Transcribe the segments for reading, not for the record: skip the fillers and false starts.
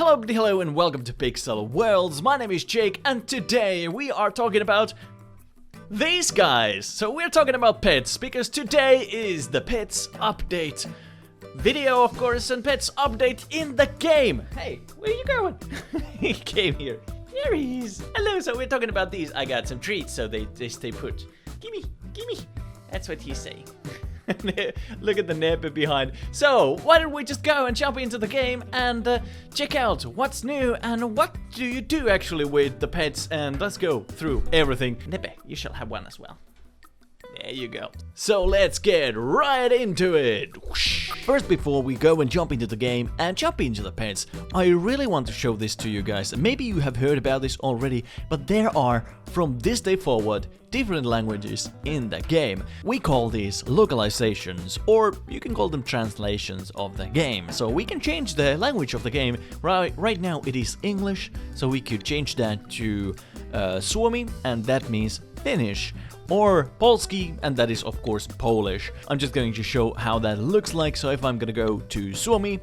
Hello and welcome to Pixel Worlds. My name is Jake and today we are talking about these guys. So we're talking about pets because today is the pets update video, of course, and pets update in the game. Hey, where are you going? He came here. There he is. Hello, so we're talking about these. I got some treats so they stay put. Gimme. That's what he's saying. Look at the neighbor behind. So, why don't we just go and jump into the game and check out what's new and what do you do actually with the pets, and let's go through everything. Nebe, you shall have one as well. There you go. So let's get right into it. First, before we go and jump into the game and jump into the pets, I really want to show this to you guys. Maybe you have heard about this already, but there are, from this day forward, different languages in the game. We call these localizations, or you can call them translations of the game. So we can change the language of the game. Right now it is English, so we could change that to Suomi, and that means Finnish, or Polski, and that is of course Polish. I'm just going to show how that looks like. So if I'm gonna go to Suomi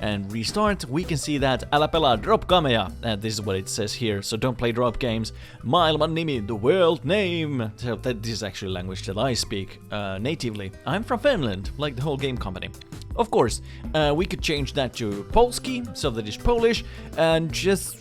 and restart, we can see that älä pelaa drop gameja, and this is what it says here. So don't play drop games. Maailman nimi, the world name. So this is actually a language that I speak natively. I'm from Finland, like the whole game company. Of course, we could change that to Polski, so that is Polish, and just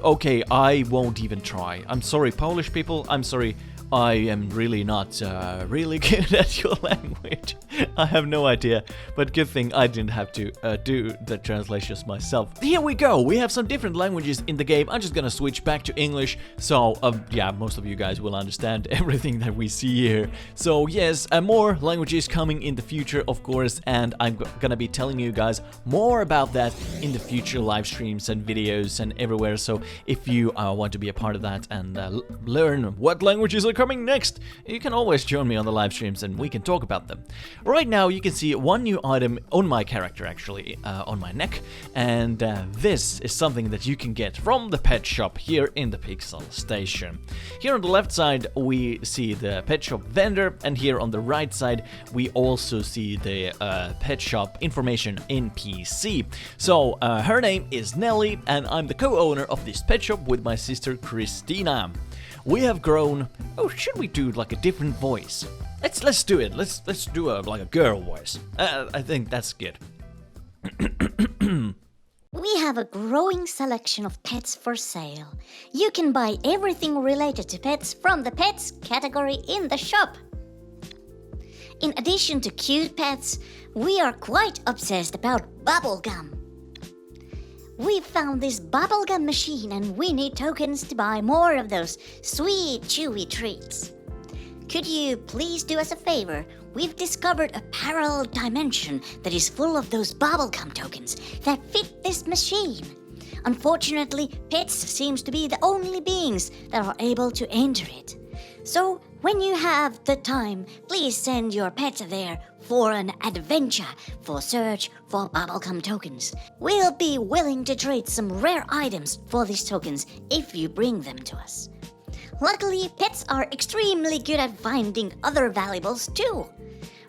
okay, I won't even try. I'm sorry, Polish people, I'm sorry. I am really not really good at your language. I have no idea, but good thing I didn't have to do the translations myself. Here we go, we have some different languages in the game. I'm just gonna switch back to English, so yeah, most of you guys will understand everything that we see here. So yes, more languages coming in the future, of course, and I'm gonna be telling you guys more about that in the future live streams and videos and everywhere. So if you want to be a part of that and learn what languages are coming next, you can always join me on the live streams and we can talk about them. Right now you can see one new item on my character, actually, on my neck, and this is something that you can get from the pet shop here in the Pixel Station. Here on the left side we see the pet shop vendor, and here on the right side we also see the pet shop information NPC. So her name is Nelly and I'm the co-owner of this pet shop with my sister Christina. We have grown. Oh, should we do like a different voice? Let's do it. Let's do like a girl voice. I think that's good. We have a growing selection of pets for sale. You can buy everything related to pets from the pets category in the shop. In addition to cute pets, we are quite obsessed about bubblegum. We found this bubblegum machine and we need tokens to buy more of those sweet, chewy treats. Could you please do us a favor? We've discovered a parallel dimension that is full of those bubblegum tokens that fit this machine. Unfortunately, pets seems to be the only beings that are able to enter it. So, when you have the time, please send your pet there for an adventure for search for bubblegum tokens. We'll be willing to trade some rare items for these tokens if you bring them to us. Luckily, pets are extremely good at finding other valuables too.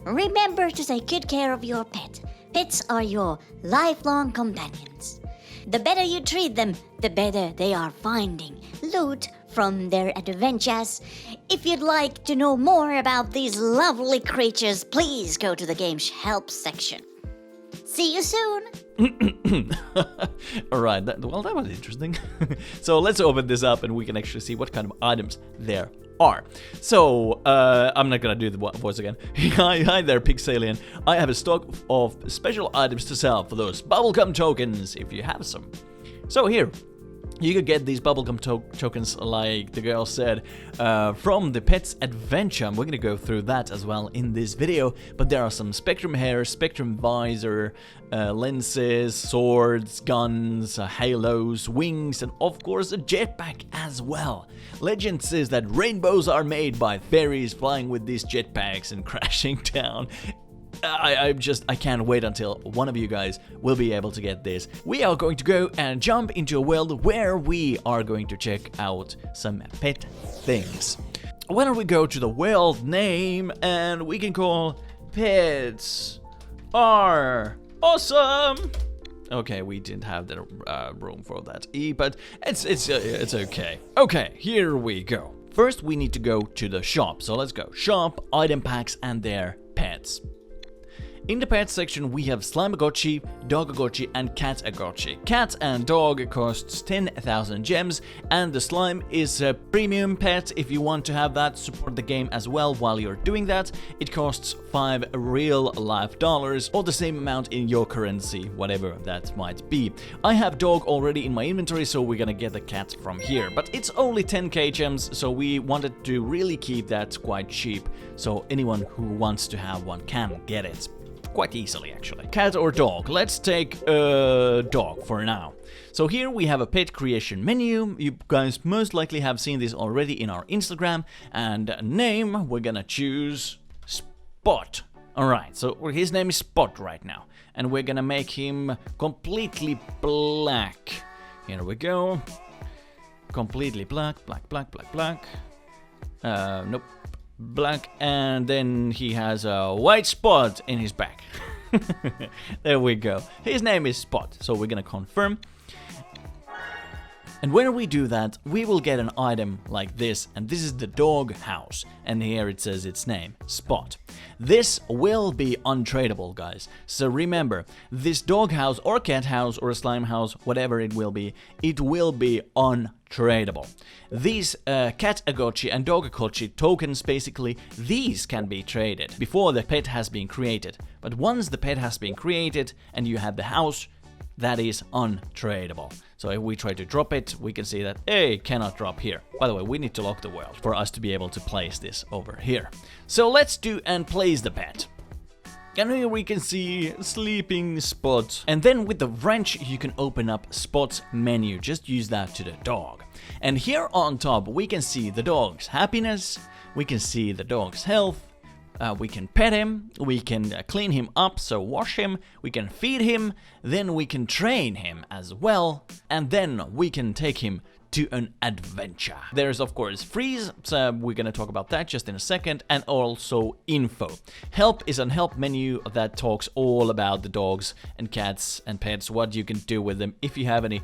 Remember to take good care of your pet. Pets are your lifelong companions. The better you treat them, the better they are finding loot from their adventures. If you'd like to know more about these lovely creatures, please go to the game's help section. See you soon! Alright, well that was interesting. So let's open this up and we can actually see what kind of items there are. So, I'm not gonna do the voice again. Hi there, Pixelian. I have a stock of special items to sell for those bubblegum tokens, if you have some. So here, you could get these bubblegum tokens, like the girl said, from the Pet's Adventure. We're gonna go through that as well in this video, but there are some Spectrum hair, Spectrum visor, lenses, swords, guns, halos, wings, and of course a jetpack as well. Legend says that rainbows are made by fairies flying with these jetpacks and crashing down. I can't wait until one of you guys will be able to get this. We are going to go and jump into a world where we are going to check out some pet things. Why don't we go to the world name and we can call pets are awesome. Okay, we didn't have the room for that E, but it's okay. Okay, here we go. First, we need to go to the shop. So let's go. Shop, item packs, and their pets. In the pets section, we have slamagotchi, dogagotchi, and catagotchi. Cat and dog costs 10,000 gems, and the slime is a premium pet. If you want to have that, support the game as well while you're doing that. It costs 5 real life dollars, or the same amount in your currency, whatever that might be. I have dog already in my inventory, so we're gonna get the cat from here. But it's only 10k gems, so we wanted to really keep that quite cheap, so anyone who wants to have one can get it. Quite easily, actually. Cat or dog? Let's take a dog for now. So here we have a pet creation menu. You guys most likely have seen this already in our Instagram. And name, we're gonna choose Spot. Alright, so his name is Spot right now. And we're gonna make him completely black. Here we go. Completely black, black, black, black, black. Nope. Black, and then he has a white spot in his back. There we go. His name is Spot, so we're gonna confirm. And when we do that, we will get an item like this, and this is the dog house, and here it says its name, Spot. This will be untradeable, guys, so remember, this dog house or cat house or slime house, whatever it will be untradeable. These catagotchi and dogagotchi tokens, basically, these can be traded before the pet has been created, but once the pet has been created and you have the house, that is untradeable. So if we try to drop it, we can see that, hey, cannot drop here. By the way, we need to lock the world for us to be able to place this over here. So let's do and place the pet. And here we can see sleeping Spot. And then with the wrench, you can open up Spot's menu. Just use that to the dog. And here on top, we can see the dog's happiness. We can see the dog's health. We can pet him, we can clean him up, so wash him, we can feed him, then we can train him as well, and then we can take him to an adventure. There's of course freeze, so we're gonna talk about that just in a second, and also info. Help is a help menu that talks all about the dogs and cats and pets, what you can do with them if you have any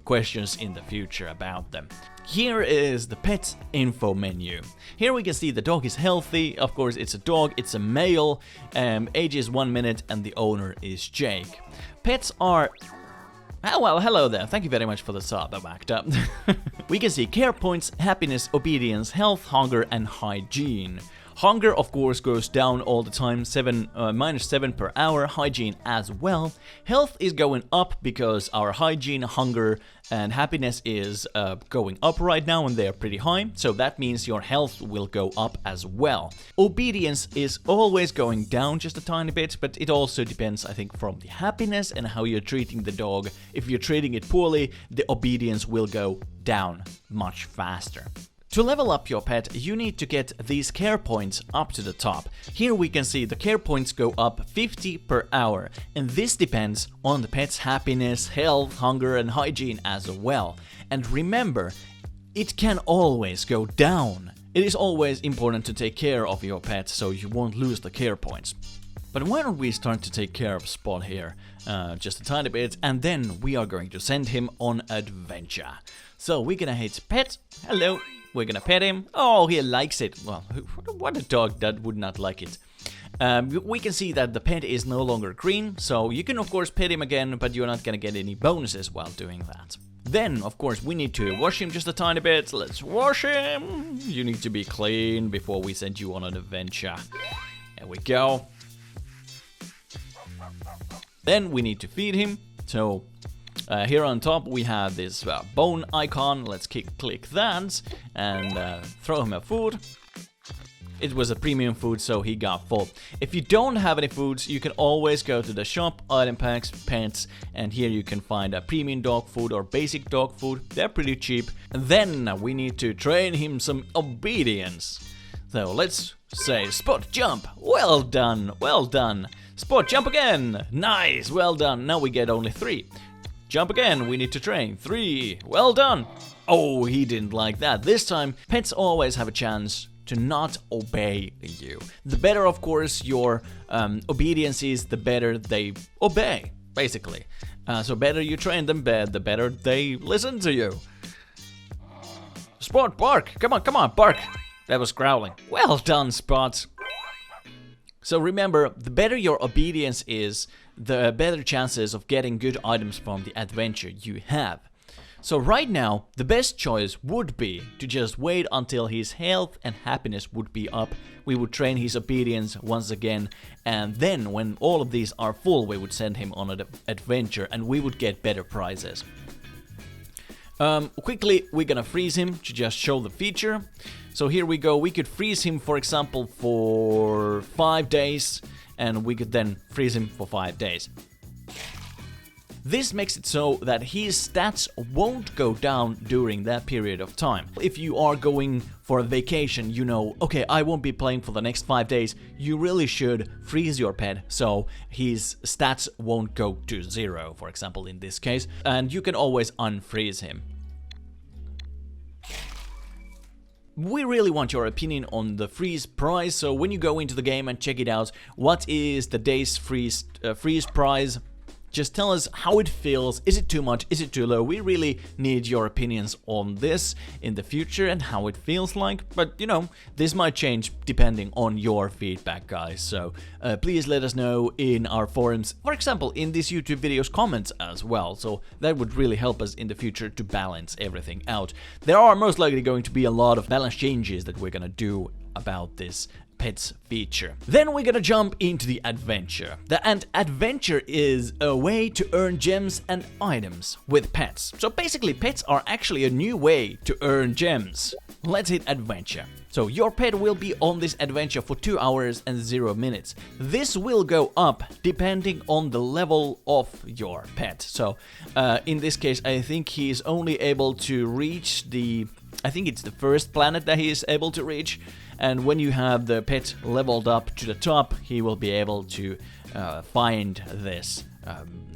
questions in the future about them. Here is the pet info menu. Here we can see the dog is healthy, of course it's a dog, it's a male, age is 1 minute, and the owner is Jake. Pets are... Oh, well, hello there. Thank you very much for the sub, I backed up. We can see care points, happiness, obedience, health, hunger, and hygiene. Hunger, of course, goes down all the time, -7 per hour, hygiene as well. Health is going up because our hygiene, hunger, and happiness is going up right now, and they're pretty high, so that means your health will go up as well. Obedience is always going down just a tiny bit, but it also depends, I think, from the happiness and how you're treating the dog. If you're treating it poorly, the obedience will go down much faster. To level up your pet, you need to get these care points up to the top. Here we can see the care points go up 50 per hour, and this depends on the pet's happiness, health, hunger, and hygiene as well. And remember, it can always go down. It is always important to take care of your pet so you won't lose the care points. But why don't we start to take care of Spot here, just a tiny bit, and then we are going to send him on adventure. So we're gonna hit pet, hello. We're gonna pet him. Oh, he likes it. Well, what a dog that would not like it. We can see that the pet is no longer green, so you can of course pet him again, but you're not gonna get any bonuses while doing that. Then, of course, we need to wash him just a tiny bit. Let's wash him. You need to be clean before we send you on an adventure. There we go. Then we need to feed him. So here on top we have this bone icon. Let's click that and throw him a food. It was a premium food, so he got full. If you don't have any foods, you can always go to the shop, item packs, pets, and here you can find a premium dog food or basic dog food. They're pretty cheap. And then we need to train him some obedience. So let's say, Spot, jump! Well done, well done. Spot, jump again! Nice, well done. Now we get only 3. Jump again, we need to train. 3, well done. Oh, he didn't like that. This time, pets always have a chance to not obey you. The better, of course, your obedience is, the better they obey. basically. So better you train them, the better they listen to you. Spot, bark! Come on, bark! That was growling. Well done, Spot. So remember, the better your obedience is, the better chances of getting good items from the adventure you have. So right now, the best choice would be to just wait until his health and happiness would be up. We would train his obedience once again, and then when all of these are full, we would send him on an adventure and we would get better prizes. Quickly, we're gonna freeze him to just show the feature. So here we go, we could freeze him, for example, for 5 days, and we could then freeze him for 5 days. This makes it so that his stats won't go down during that period of time. If you are going for a vacation, you know, okay, I won't be playing for the next 5 days, you really should freeze your pet so his stats won't go to 0, for example, in this case, and you can always unfreeze him. We really want your opinion on the freeze price, so when you go into the game and check it out, what is the day's freeze price? Just tell us how it feels. Is it too much? Is it too low? We really need your opinions on this in the future and how it feels like. But, you know, this might change depending on your feedback, guys. So please let us know in our forums, for example, in this YouTube video's comments as well. So that would really help us in the future to balance everything out. There are most likely going to be a lot of balance changes that we're gonna do about this pets feature. Then we're gonna jump into the adventure. The adventure is a way to earn gems and items with pets. So basically, pets are actually a new way to earn gems. Let's hit adventure. So your pet will be on this adventure for 2 hours and 0 minutes. This will go up depending on the level of your pet. So in this case, I think he's only able to reach I think it's the first planet that he is able to reach. And when you have the pet leveled up to the top, he will be able to find this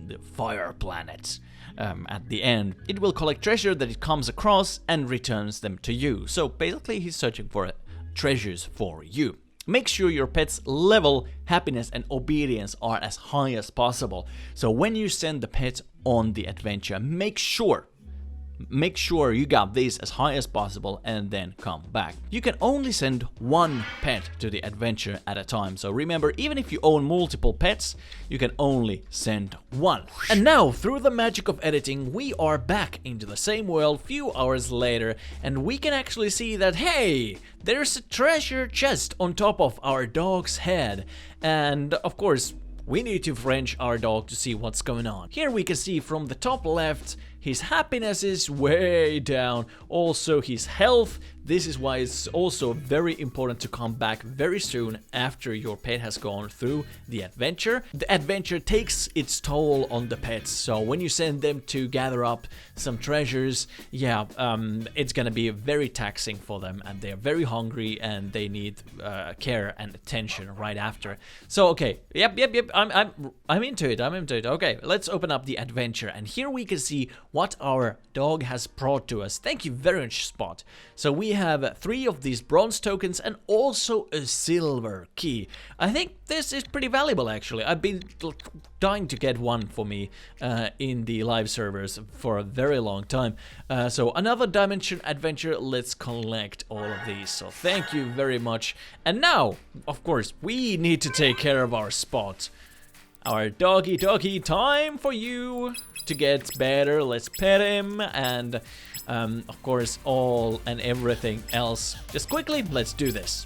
the fire planet. At the end, it will collect treasure that it comes across and returns them to you. So basically, he's searching for treasures for you. Make sure your pet's level, happiness, and obedience are as high as possible. So when you send the pet on the adventure, make sure you got these as high as possible and then come back. You can only send one pet to the adventure at a time, so remember, even if you own multiple pets, you can only send one. And now, through the magic of editing, we are back into the same world few hours later, and we can actually see that, hey, there's a treasure chest on top of our dog's head. And of course, we need to French our dog to see what's going on. Here we can see from the top left, his happiness is way down, also his health. This is why it's also very important to come back very soon after your pet has gone through the adventure. The adventure takes its toll on the pets, so when you send them to gather up some treasures, yeah, it's gonna be very taxing for them, and they're very hungry and they need care and attention right after. So okay, yep, I'm into it. Okay, let's open up the adventure, and here we can see what our dog has brought to us. Thank you very much, Spot. So we have 3 of these bronze tokens and also a silver key. I think this is pretty valuable, actually. I've been dying to get one for me in the live servers for a very long time. So another dimension adventure. Let's collect all of these. So thank you very much. And now, of course, we need to take care of our Spot. Our doggy, time for you to get better. Let's pet him, and of course all and everything else. Just quickly, let's do this.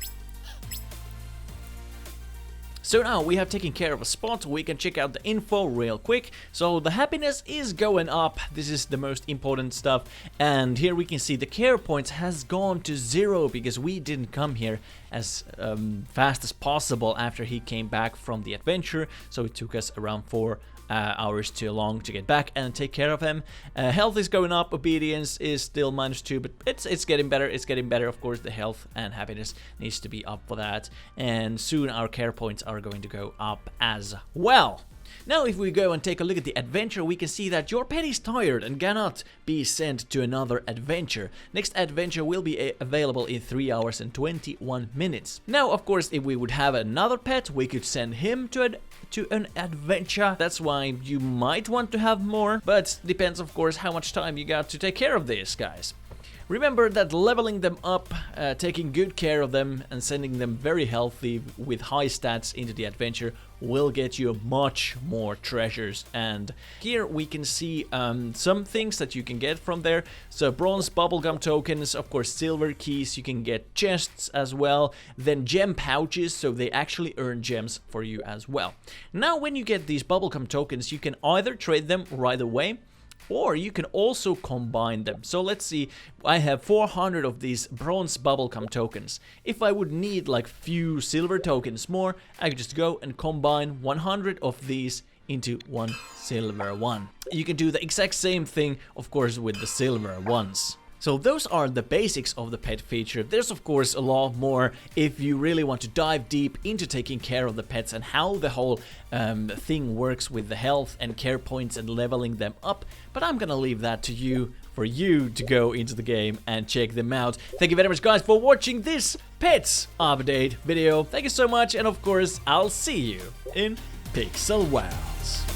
So now we have taken care of a Spot. We can check out the info real quick. So the happiness is going up. This is the most important stuff. And here we can see the care points has gone to 0 because we didn't come here as fast as possible after he came back from the adventure. So it took us around 4 hours too long to get back and take care of him. Health is going up, obedience is still -2, but it's getting better. It's getting better. Of course, the health and happiness needs to be up for that, and soon our care points are going to go up as well. Now if we go and take a look at the adventure, we can see that your pet is tired and cannot be sent to another adventure. Next adventure will be available in 3 hours and 21 minutes. Now of course if we would have another pet, we could send him to an adventure. That's why you might want to have more, but depends of course how much time you got to take care of these guys. Remember that leveling them up, taking good care of them and sending them very healthy with high stats into the adventure will get you much more treasures. And here we can see some things that you can get from there. So bronze bubblegum tokens, of course silver keys, you can get chests as well, then gem pouches, so they actually earn gems for you as well. Now when you get these bubblegum tokens, you can either trade them right away, or you can also combine them. So let's see, I have 400 of these bronze bubblegum tokens. If I would need like few silver tokens more, I could just go and combine 100 of these into one silver one. You can do the exact same thing, of course, with the silver ones. So those are the basics of the pet feature. There's of course a lot more if you really want to dive deep into taking care of the pets and how the whole thing works with the health and care points and leveling them up. But I'm gonna leave that to you, for you to go into the game and check them out. Thank you very much guys for watching this pets update video. Thank you so much, and of course I'll see you in Pixel Wilds.